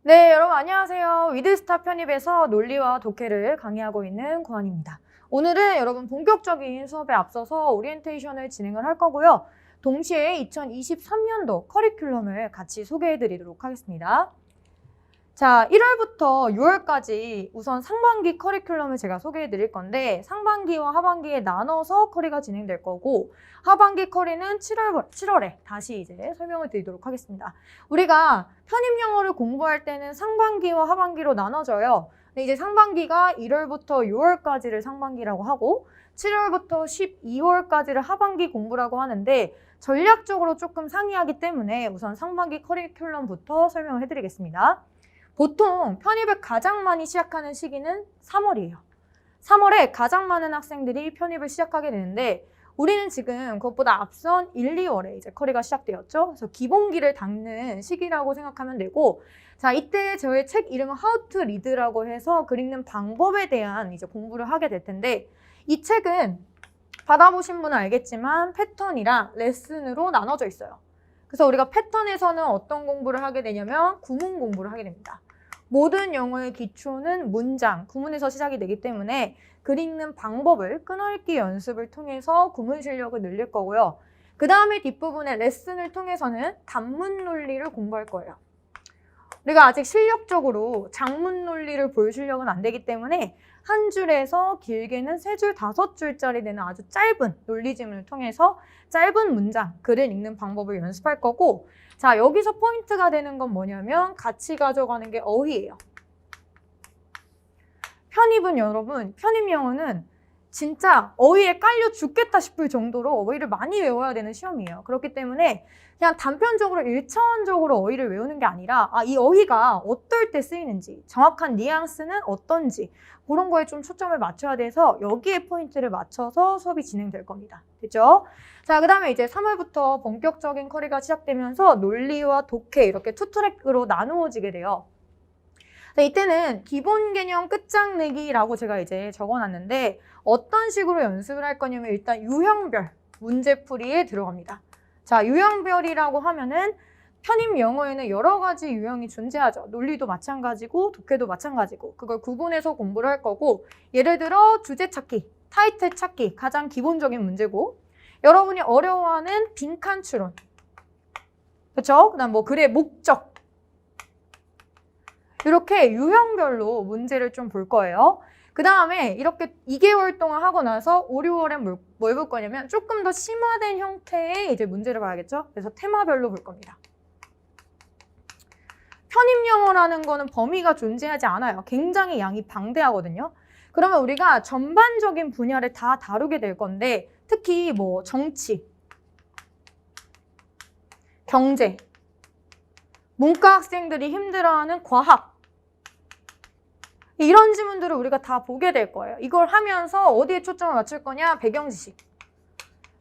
네, 여러분 안녕하세요. 위드스타 편입에서 논리와 독해를 강의하고 있는 고한입니다. 오늘은 여러분 본격적인 수업에 앞서서 오리엔테이션을 진행을 할 거고요. 동시에 2023년도 커리큘럼을 같이 소개해 드리도록 하겠습니다. 자, 1월부터 6월까지 우선 상반기 커리큘럼을 제가 소개해 드릴 건데 상반기와 하반기에 나눠서 커리가 진행될 거고 하반기 커리는 7월에 다시 이제 설명을 드리도록 하겠습니다. 우리가 편입 영어를 공부할 때는 상반기와 하반기로 나눠져요. 근데 이제 상반기가 1월부터 6월까지를 상반기라고 하고 7월부터 12월까지를 하반기 공부라고 하는데 전략적으로 조금 상이하기 때문에 우선 상반기 커리큘럼부터 설명을 해드리겠습니다. 보통 편입을 가장 많이 시작하는 시기는 3월이에요. 3월에 가장 많은 학생들이 편입을 시작하게 되는데 우리는 지금 그것보다 앞선 1, 2월에 이제 커리가 시작되었죠. 그래서 기본기를 닦는 시기라고 생각하면 되고 자, 이때 저의 책 이름은 How to Read라고 해서 글 읽는 방법에 대한 이제 공부를 하게 될 텐데 이 책은 받아보신 분은 알겠지만 패턴이랑 레슨으로 나눠져 있어요. 그래서 우리가 패턴에서는 어떤 공부를 하게 되냐면 구문 공부를 하게 됩니다. 모든 영어의 기초는 문장, 구문에서 시작이 되기 때문에 글 읽는 방법을 끊어읽기 연습을 통해서 구문 실력을 늘릴 거고요. 그 다음에 뒷부분의 레슨을 통해서는 단문 논리를 공부할 거예요. 우리가 아직 실력적으로 장문 논리를 볼 실력은 안 되기 때문에 한 줄에서 길게는 3줄, 5줄짜리 되는 아주 짧은 논리지문을 통해서 짧은 문장, 글을 읽는 방법을 연습할 거고 자, 여기서 포인트가 되는 건 뭐냐면 같이 가져가는 게 어휘예요. 편입은 여러분, 편입 영어는 진짜 어휘에 깔려 죽겠다 싶을 정도로 어휘를 많이 외워야 되는 시험이에요. 그렇기 때문에 그냥 단편적으로 1차원적으로 어휘를 외우는 게 아니라 이 어휘가 어떨 때 쓰이는지, 정확한 뉘앙스는 어떤지 그런 거에 좀 초점을 맞춰야 돼서 여기에 포인트를 맞춰서 수업이 진행될 겁니다. 됐죠? 자, 그 다음에 이제 3월부터 본격적인 커리가 시작되면서 논리와 독해 이렇게 투 트랙으로 나누어지게 돼요. 자, 이때는 기본 개념 끝장내기라고 제가 이제 적어놨는데 어떤 식으로 연습을 할 거냐면 일단 유형별 문제풀이에 들어갑니다. 자, 유형별이라고 하면은 편입 영어에는 여러 가지 유형이 존재하죠. 논리도 마찬가지고 독해도 마찬가지고 그걸 구분해서 공부를 할 거고 예를 들어 주제 찾기, 타이틀 찾기 가장 기본적인 문제고 여러분이 어려워하는 빈칸 추론 그렇죠? 그다음 뭐 글의 목적 이렇게 유형별로 문제를 좀 볼 거예요. 그 다음에 이렇게 2개월 동안 하고 나서 5, 6월엔 뭘 볼 거냐면 조금 더 심화된 형태의 이제 문제를 봐야겠죠? 그래서 테마별로 볼 겁니다. 편입 영어라는 거는 범위가 존재하지 않아요. 굉장히 양이 방대하거든요. 그러면 우리가 전반적인 분야를 다 다루게 될 건데 특히 뭐 정치, 경제, 문과 학생들이 힘들어하는 과학 이런 지문들을 우리가 다 보게 될 거예요. 이걸 하면서 어디에 초점을 맞출 거냐? 배경지식.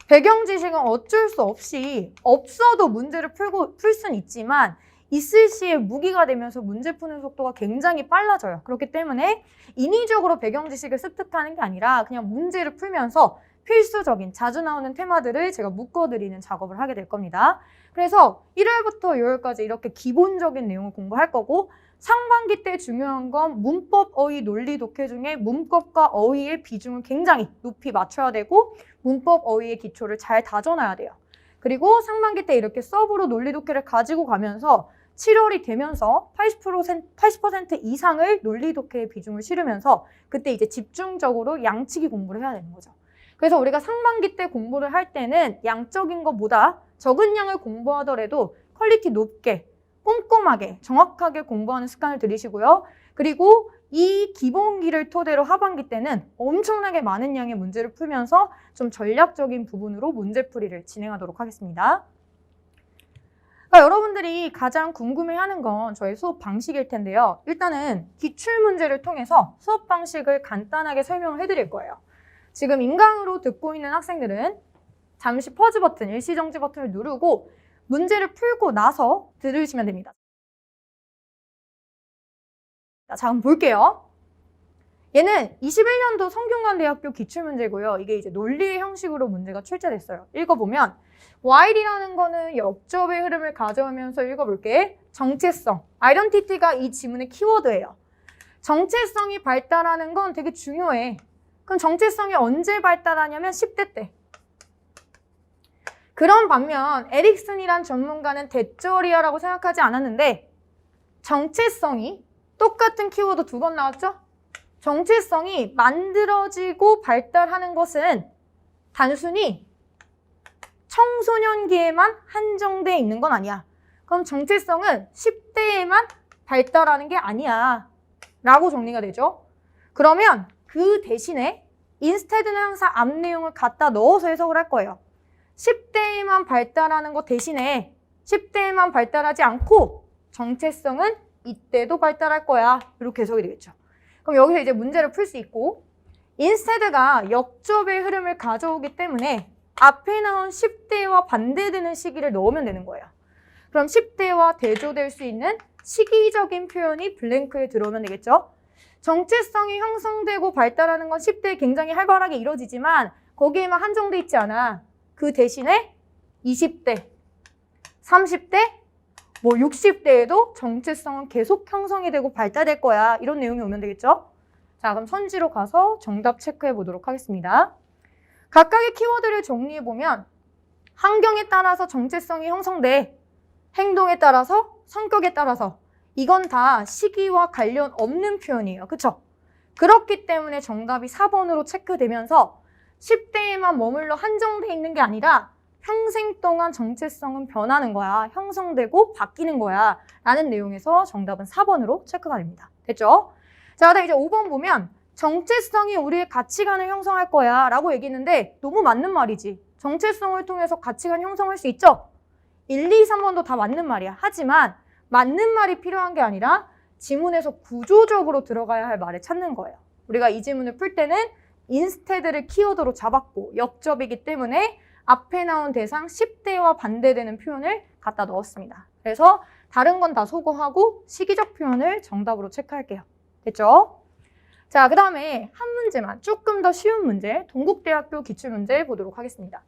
배경지식은 어쩔 수 없이 없어도 문제를 풀 수는 있지만 있을 시에 무기가 되면서 문제 푸는 속도가 굉장히 빨라져요. 그렇기 때문에 인위적으로 배경지식을 습득하는 게 아니라 그냥 문제를 풀면서 필수적인 자주 나오는 테마들을 제가 묶어드리는 작업을 하게 될 겁니다. 그래서 1월부터 6월까지 이렇게 기본적인 내용을 공부할 거고 상반기 때 중요한 건 문법, 어휘, 논리, 독해 중에 문법과 어휘의 비중을 굉장히 높이 맞춰야 되고 문법, 어휘의 기초를 잘 다져놔야 돼요. 그리고 상반기 때 이렇게 서브로 논리, 독해를 가지고 가면서 7월이 되면서 80% 이상을 논리, 독해의 비중을 실으면서 그때 이제 집중적으로 양치기 공부를 해야 되는 거죠. 그래서 우리가 상반기 때 공부를 할 때는 양적인 것보다 적은 양을 공부하더라도 퀄리티 높게 꼼꼼하게 정확하게 공부하는 습관을 들이시고요. 그리고 이 기본기를 토대로 하반기 때는 엄청나게 많은 양의 문제를 풀면서 좀 전략적인 부분으로 문제풀이를 진행하도록 하겠습니다. 그러니까 여러분들이 가장 궁금해하는 건 저희 수업 방식일 텐데요. 일단은 기출문제를 통해서 수업 방식을 간단하게 설명을 해드릴 거예요. 지금 인강으로 듣고 있는 학생들은 잠시 퍼즈 버튼, 일시정지 버튼을 누르고 문제를 풀고 나서 들으시면 됩니다. 자, 한번 볼게요. 얘는 21년도 성균관대학교 기출문제고요. 이게 이제 논리의 형식으로 문제가 출제됐어요. 읽어보면 while이라는 거는 역접의 흐름을 가져오면서 읽어볼게. 정체성, 아이덴티티가 이 지문의 키워드예요. 정체성이 발달하는 건 되게 중요해. 그럼 정체성이 언제 발달하냐면 10대 때. 그런 반면 에릭슨이란 전문가는 대쩌리아라고 생각하지 않았는데 정체성이 똑같은 키워드 2번 나왔죠? 정체성이 만들어지고 발달하는 것은 단순히 청소년기에만 한정되어 있는 건 아니야. 그럼 정체성은 10대에만 발달하는 게 아니야 라고 정리가 되죠. 그러면 그 대신에 instead는 항상 앞 내용을 갖다 넣어서 해석을 할 거예요. 10대에만 발달하는 것 대신에 10대에만 발달하지 않고 정체성은 이때도 발달할 거야. 이렇게 해석이 되겠죠. 그럼 여기서 이제 문제를 풀 수 있고 instead가 역접의 흐름을 가져오기 때문에 앞에 나온 10대와 반대되는 시기를 넣으면 되는 거예요. 그럼 10대와 대조될 수 있는 시기적인 표현이 블랭크에 들어오면 되겠죠. 정체성이 형성되고 발달하는 건 10대에 굉장히 활발하게 이루어지지만 거기에만 한정돼 있지 않아. 그 대신에 20대, 30대, 60대에도 정체성은 계속 형성이 되고 발달될 거야. 이런 내용이 오면 되겠죠. 자, 그럼 선지로 가서 정답 체크해 보도록 하겠습니다. 각각의 키워드를 정리해보면 환경에 따라서 정체성이 형성돼. 행동에 따라서, 성격에 따라서. 이건 다 시기와 관련 없는 표현이에요. 그쵸? 그렇기 때문에 정답이 4번으로 체크되면서 10대에만 머물러 한정돼 있는 게 아니라 평생 동안 정체성은 변하는 거야. 형성되고 바뀌는 거야. 라는 내용에서 정답은 4번으로 체크가 됩니다. 됐죠? 자, 그다음 이제 5번 보면 정체성이 우리의 가치관을 형성할 거야 라고 얘기했는데 너무 맞는 말이지. 정체성을 통해서 가치관 형성할 수 있죠? 1, 2, 3번도 다 맞는 말이야. 하지만 맞는 말이 필요한 게 아니라 지문에서 구조적으로 들어가야 할 말을 찾는 거예요. 우리가 이 지문을 풀 때는 instead를 키워드로 잡았고 역접이기 때문에 앞에 나온 대상 10대와 반대되는 표현을 갖다 넣었습니다. 그래서 다른 건 다 소거하고 시기적 표현을 정답으로 체크할게요. 됐죠? 자, 그 다음에 한 문제만 조금 더 쉬운 문제, 동국대학교 기출문제 보도록 하겠습니다.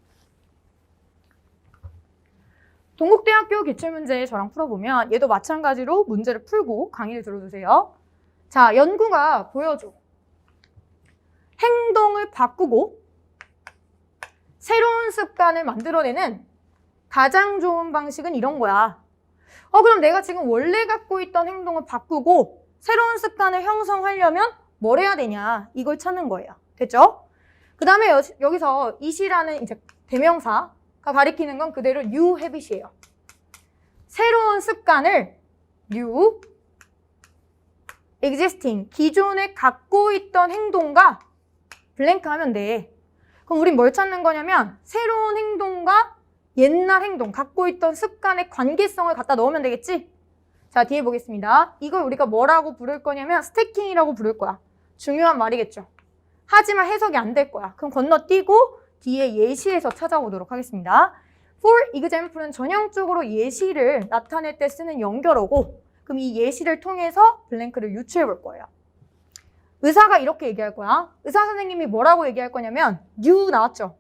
동국대학교 기출문제 저랑 풀어보면 얘도 마찬가지로 문제를 풀고 강의를 들어주세요. 자, 연구가 보여줘. 행동을 바꾸고 새로운 습관을 만들어내는 가장 좋은 방식은 이런 거야. 그럼 내가 지금 원래 갖고 있던 행동을 바꾸고 새로운 습관을 형성하려면 뭘 해야 되냐? 이걸 찾는 거예요. 됐죠? 그 다음에 여기서 it이라는 이제 대명사가 가리키는 건 그대로 new habit이에요. 새로운 습관을 new existing, 기존에 갖고 있던 행동과 블랭크 하면 돼. 그럼 우린 뭘 찾는 거냐면 새로운 행동과 옛날 행동, 갖고 있던 습관의 관계성을 갖다 넣으면 되겠지? 자, 뒤에 보겠습니다. 이걸 우리가 뭐라고 부를 거냐면 스태킹이라고 부를 거야. 중요한 말이겠죠. 하지만 해석이 안 될 거야. 그럼 건너뛰고 뒤에 예시에서 찾아오도록 하겠습니다. For example은 전형적으로 예시를 나타낼 때 쓰는 연결어고 그럼 이 예시를 통해서 블랭크를 유추해 볼 거예요. 의사가 이렇게 얘기할 거야. 의사 선생님이 뭐라고 얘기할 거냐면 new 나왔죠?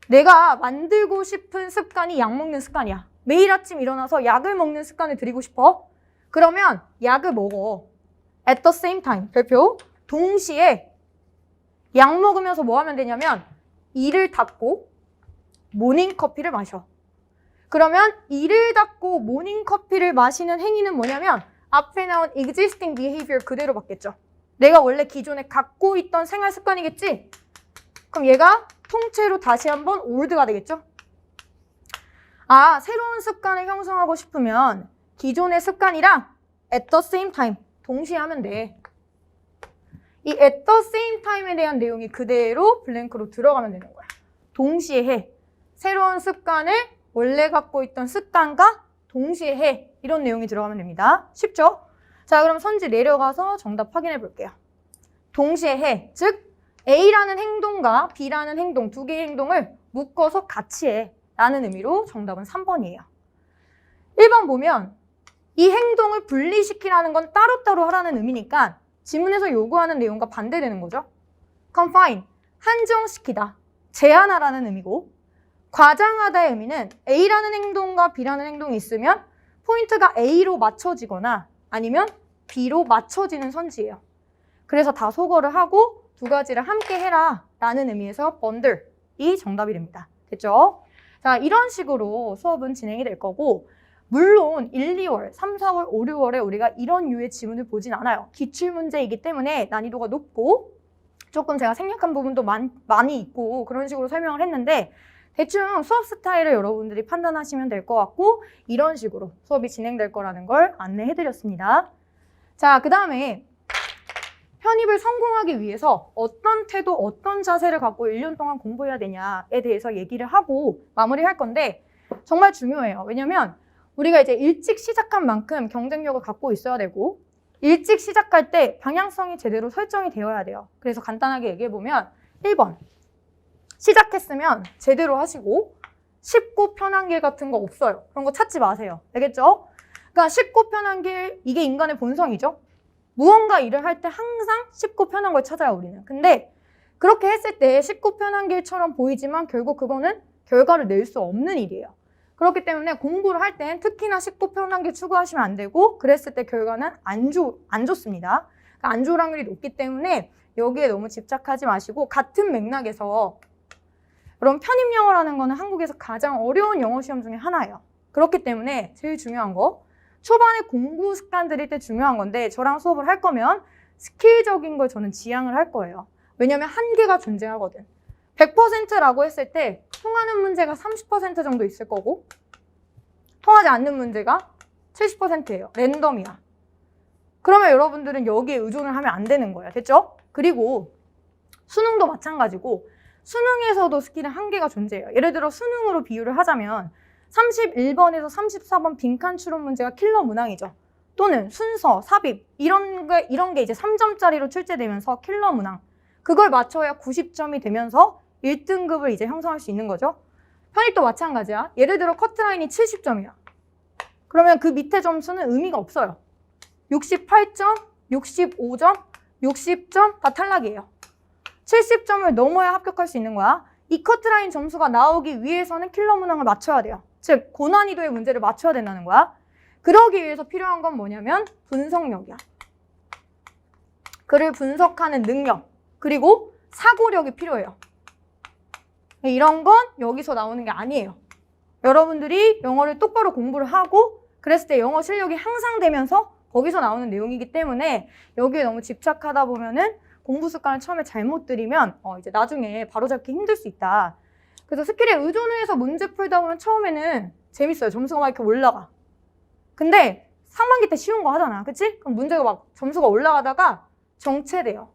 내가 만들고 싶은 습관이 약 먹는 습관이야. 매일 아침 일어나서 약을 먹는 습관을 들이고 싶어? 그러면 약을 먹어. At the same time. 별표. 동시에 약 먹으면서 뭐 하면 되냐면 이를 닫고 모닝커피를 마셔. 그러면 이를 닫고 모닝커피를 마시는 행위는 뭐냐면 앞에 나온 existing behavior 그대로 받겠죠. 내가 원래 기존에 갖고 있던 생활 습관이겠지? 그럼 얘가 통째로 다시 한번 올드가 되겠죠? 새로운 습관을 형성하고 싶으면 기존의 습관이랑 at the same time 동시에 하면 돼. 이 at the same time에 대한 내용이 그대로 블랭크로 들어가면 되는 거야. 동시에 해. 새로운 습관을 원래 갖고 있던 습관과 동시에 해. 이런 내용이 들어가면 됩니다. 쉽죠? 자, 그럼 선지 내려가서 정답 확인해 볼게요. 동시에 해. 즉 A라는 행동과 B라는 행동, 두 개의 행동을 묶어서 같이 해. 라는 의미로 정답은 3번이에요. 1번 보면 이 행동을 분리시키라는 건 따로따로 하라는 의미니까 지문에서 요구하는 내용과 반대되는 거죠. confine, 한정시키다, 제한하라는 의미고, 과장하다의 의미는 A라는 행동과 B라는 행동이 있으면 포인트가 A로 맞춰지거나 아니면 B로 맞춰지는 선지예요. 그래서 다 소거를 하고 두 가지를 함께 해라 라는 의미에서 bundle이 정답이 됩니다. 됐죠? 자, 이런 식으로 수업은 진행이 될 거고, 물론 1, 2월, 3, 4월, 5, 6월에 우리가 이런 유의 지문을 보진 않아요. 기출문제이기 때문에 난이도가 높고 조금 제가 생략한 부분도 많이 있고 그런 식으로 설명을 했는데, 대충 수업 스타일을 여러분들이 판단하시면 될 것 같고, 이런 식으로 수업이 진행될 거라는 걸 안내해드렸습니다. 자, 그 다음에 편입을 성공하기 위해서 어떤 태도, 어떤 자세를 갖고 1년 동안 공부해야 되냐에 대해서 얘기를 하고 마무리할 건데, 정말 중요해요. 왜냐면 우리가 이제 일찍 시작한 만큼 경쟁력을 갖고 있어야 되고, 일찍 시작할 때 방향성이 제대로 설정이 되어야 돼요. 그래서 간단하게 얘기해보면 1번, 시작했으면 제대로 하시고 쉽고 편한 길 같은 거 없어요. 그런 거 찾지 마세요. 알겠죠? 그러니까 쉽고 편한 길, 이게 인간의 본성이죠. 무언가 일을 할 때 항상 쉽고 편한 걸 찾아요, 우리는. 근데 그렇게 했을 때 쉽고 편한 길처럼 보이지만 결국 그거는 결과를 낼 수 없는 일이에요. 그렇기 때문에 공부를 할 땐 특히나 쉽고 편한 길 추구하시면 안 되고, 그랬을 때 결과는 안 좋습니다. 그러니까 안 좋을 확률이 높기 때문에 여기에 너무 집착하지 마시고, 같은 맥락에서 여러분 편입 영어라는 거는 한국에서 가장 어려운 영어 시험 중에 하나예요. 그렇기 때문에 제일 중요한 거, 초반에 공부 습관 들일 때 중요한 건데, 저랑 수업을 할 거면 스킬적인 걸 저는 지향을 할 거예요. 왜냐면 한계가 존재하거든. 100%라고 했을 때 통하는 문제가 30% 정도 있을 거고, 통하지 않는 문제가 70%예요. 랜덤이야. 그러면 여러분들은 여기에 의존을 하면 안 되는 거예요. 됐죠? 그리고 수능도 마찬가지고, 수능에서도 스킬은 한계가 존재해요. 예를 들어 수능으로 비유를 하자면 31번에서 34번 빈칸 추론 문제가 킬러 문항이죠. 또는 순서, 삽입 이런 게 이제 3점짜리로 출제되면서 킬러 문항. 그걸 맞춰야 90점이 되면서 1등급을 이제 형성할 수 있는 거죠. 편입도 마찬가지야. 예를 들어 커트라인이 70점이야. 그러면 그 밑에 점수는 의미가 없어요. 68점, 65점, 60점 다 탈락이에요. 70점을 넘어야 합격할 수 있는 거야. 이 커트라인 점수가 나오기 위해서는 킬러 문항을 맞춰야 돼요. 즉 고난이도의 문제를 맞춰야 된다는 거야. 그러기 위해서 필요한 건 뭐냐면 분석력이야. 글을 분석하는 능력, 그리고 사고력이 필요해요. 이런 건 여기서 나오는 게 아니에요. 여러분들이 영어를 똑바로 공부를 하고 그랬을 때 영어 실력이 향상되면서 거기서 나오는 내용이기 때문에 여기에 너무 집착하다 보면은 공부 습관을 처음에 잘못 들이면 이제 나중에 바로잡기 힘들 수 있다. 그래서 스킬에 의존을 해서 문제 풀다 보면 처음에는 재밌어요. 점수가 막 이렇게 올라가. 근데 상반기 때 쉬운 거 하잖아. 그치? 그럼 문제가 막 점수가 올라가다가 정체돼요.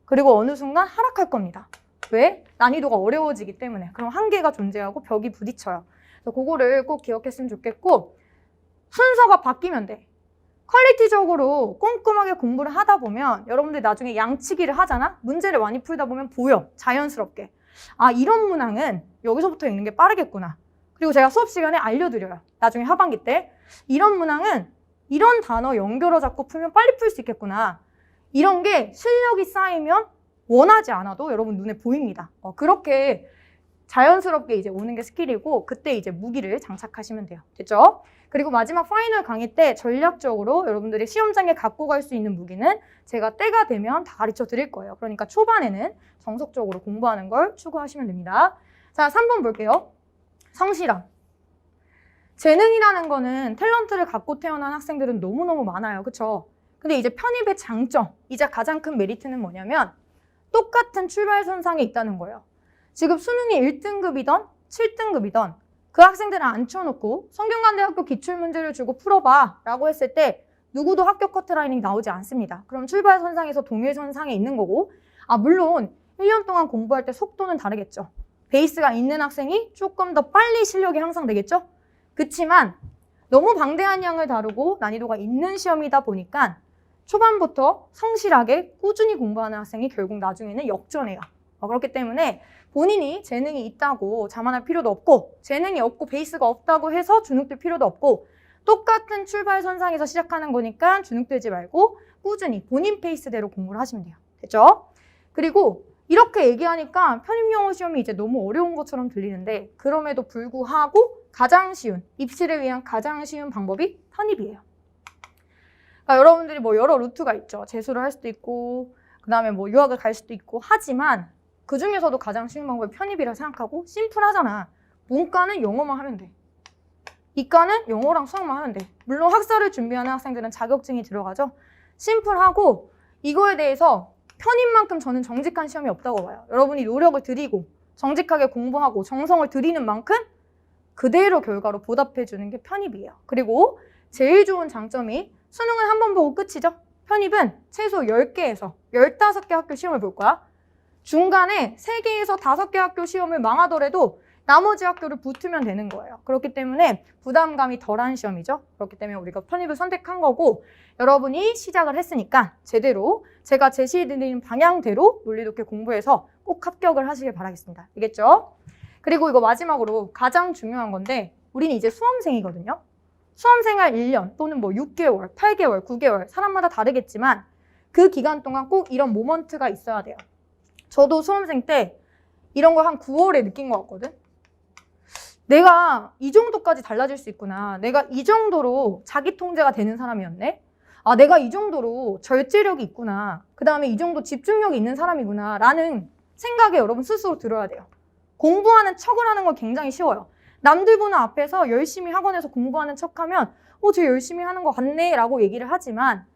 그리고 어느 순간 하락할 겁니다. 왜? 난이도가 어려워지기 때문에. 그럼 한계가 존재하고 벽이 부딪혀요. 그래서 그거를 꼭 기억했으면 좋겠고, 순서가 바뀌면 돼. 퀄리티적으로 꼼꼼하게 공부를 하다 보면 여러분들이 나중에 양치기를 하잖아? 문제를 많이 풀다 보면 보여. 자연스럽게. 아, 이런 문항은 여기서부터 읽는 게 빠르겠구나. 그리고 제가 수업 시간에 알려드려요. 나중에 하반기 때. 이런 문항은 이런 단어 연결어 잡고 풀면 빨리 풀 수 있겠구나. 이런 게 실력이 쌓이면 원하지 않아도 여러분 눈에 보입니다. 그렇게 자연스럽게 이제 오는 게 스킬이고, 그때 이제 무기를 장착하시면 돼요. 됐죠? 그리고 마지막 파이널 강의 때 전략적으로 여러분들이 시험장에 갖고 갈 수 있는 무기는 제가 때가 되면 다 가르쳐 드릴 거예요. 그러니까 초반에는 정석적으로 공부하는 걸 추구하시면 됩니다. 자, 3번 볼게요. 성실함. 재능이라는 거는 탤런트를 갖고 태어난 학생들은 너무너무 많아요. 그쵸? 근데 이제 편입의 장점, 이제 가장 큰 메리트는 뭐냐면 똑같은 출발선상에 있다는 거예요. 지금 수능이 1등급이던 7등급이던 그 학생들을 앉혀놓고 성균관대학교 기출문제를 주고 풀어봐 라고 했을 때 누구도 합격 커트라인이 나오지 않습니다. 그럼 출발선상에서 동일선상에 있는 거고, 물론 1년 동안 공부할 때 속도는 다르겠죠. 베이스가 있는 학생이 조금 더 빨리 실력이 향상되겠죠. 그치만 너무 방대한 양을 다루고 난이도가 있는 시험이다 보니까 초반부터 성실하게 꾸준히 공부하는 학생이 결국 나중에는 역전해요. 그렇기 때문에 본인이 재능이 있다고 자만할 필요도 없고, 재능이 없고 베이스가 없다고 해서 주눅들 필요도 없고, 똑같은 출발선상에서 시작하는 거니까 주눅들지 말고 꾸준히 본인 페이스대로 공부를 하시면 돼요. 됐죠? 그리고 이렇게 얘기하니까 편입영어 시험이 이제 너무 어려운 것처럼 들리는데 그럼에도 불구하고 가장 쉬운, 입시를 위한 가장 쉬운 방법이 편입이에요. 그러니까 여러분들이 뭐 여러 루트가 있죠. 재수를 할 수도 있고 그 다음에 뭐 유학을 갈 수도 있고 하지만 그 중에서도 가장 쉬운 방법이 편입이라 생각하고 심플하잖아. 문과는 영어만 하면 돼. 이과는 영어랑 수학만 하면 돼. 물론 학사를 준비하는 학생들은 자격증이 들어가죠. 심플하고 이거에 대해서 편입만큼 저는 정직한 시험이 없다고 봐요. 여러분이 노력을 들이고 정직하게 공부하고 정성을 들이는 만큼 그대로 결과로 보답해 주는 게 편입이에요. 그리고 제일 좋은 장점이 수능은 한 번 보고 끝이죠. 편입은 최소 10개에서 15개 학교 시험을 볼 거야. 중간에 3개에서 5개 학교 시험을 망하더라도 나머지 학교를 붙으면 되는 거예요. 그렇기 때문에 부담감이 덜한 시험이죠. 그렇기 때문에 우리가 편입을 선택한 거고 여러분이 시작을 했으니까 제대로 제가 제시해드리는 방향대로 논리독해 공부해서 꼭 합격을 하시길 바라겠습니다. 알겠죠? 그리고 이거 마지막으로 가장 중요한 건데 우리는 이제 수험생이거든요. 수험생활 1년 또는 뭐 6개월, 8개월, 9개월 사람마다 다르겠지만 그 기간 동안 꼭 이런 모먼트가 있어야 돼요. 저도 수험생 때 이런 걸 한 9월에 느낀 것 같거든. 내가 이 정도까지 달라질 수 있구나. 내가 이 정도로 자기 통제가 되는 사람이었네. 아, 내가 이 정도로 절제력이 있구나. 그 다음에 이 정도 집중력이 있는 사람이구나. 라는 생각에 여러분 스스로 들어야 돼요. 공부하는 척을 하는 건 굉장히 쉬워요. 남들 보는 앞에서 열심히 학원에서 공부하는 척하면 쟤 열심히 하는 것 같네 라고 얘기를 하지만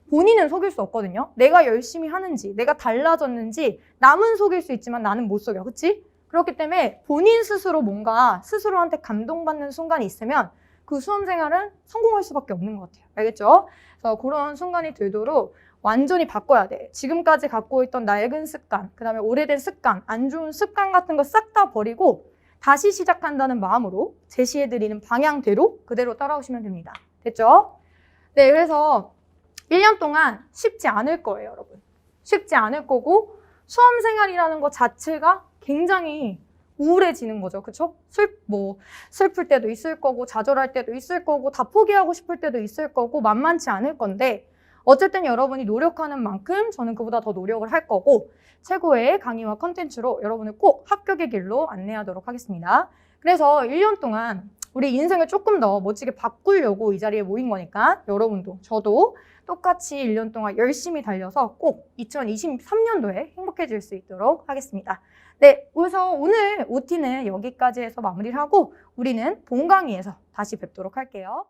본인은 속일 수 없거든요. 내가 열심히 하는지, 내가 달라졌는지 남은 속일 수 있지만 나는 못 속여. 그치? 그렇기 때문에 본인 스스로 뭔가 스스로한테 감동받는 순간이 있으면 그 수험생활은 성공할 수밖에 없는 것 같아요. 알겠죠? 그래서 그런 순간이 들도록 완전히 바꿔야 돼. 지금까지 갖고 있던 낡은 습관, 그 다음에 오래된 습관, 안 좋은 습관 같은 거 싹 다 버리고 다시 시작한다는 마음으로 제시해드리는 방향대로 그대로 따라오시면 됩니다. 됐죠? 네, 그래서 1년 동안 쉽지 않을 거예요, 여러분. 쉽지 않을 거고 수험생활이라는 것 자체가 굉장히 우울해지는 거죠. 그쵸? 슬플 때도 있을 거고 좌절할 때도 있을 거고 다 포기하고 싶을 때도 있을 거고 만만치 않을 건데 어쨌든 여러분이 노력하는 만큼 저는 그보다 더 노력을 할 거고 최고의 강의와 컨텐츠로 여러분을 꼭 합격의 길로 안내하도록 하겠습니다. 그래서 1년 동안 우리 인생을 조금 더 멋지게 바꾸려고 이 자리에 모인 거니까 여러분도 저도 똑같이 1년 동안 열심히 달려서 꼭 2023년도에 행복해질 수 있도록 하겠습니다. 네, 그래서 오늘 OT는 여기까지 해서 마무리를 하고 우리는 본 강의에서 다시 뵙도록 할게요.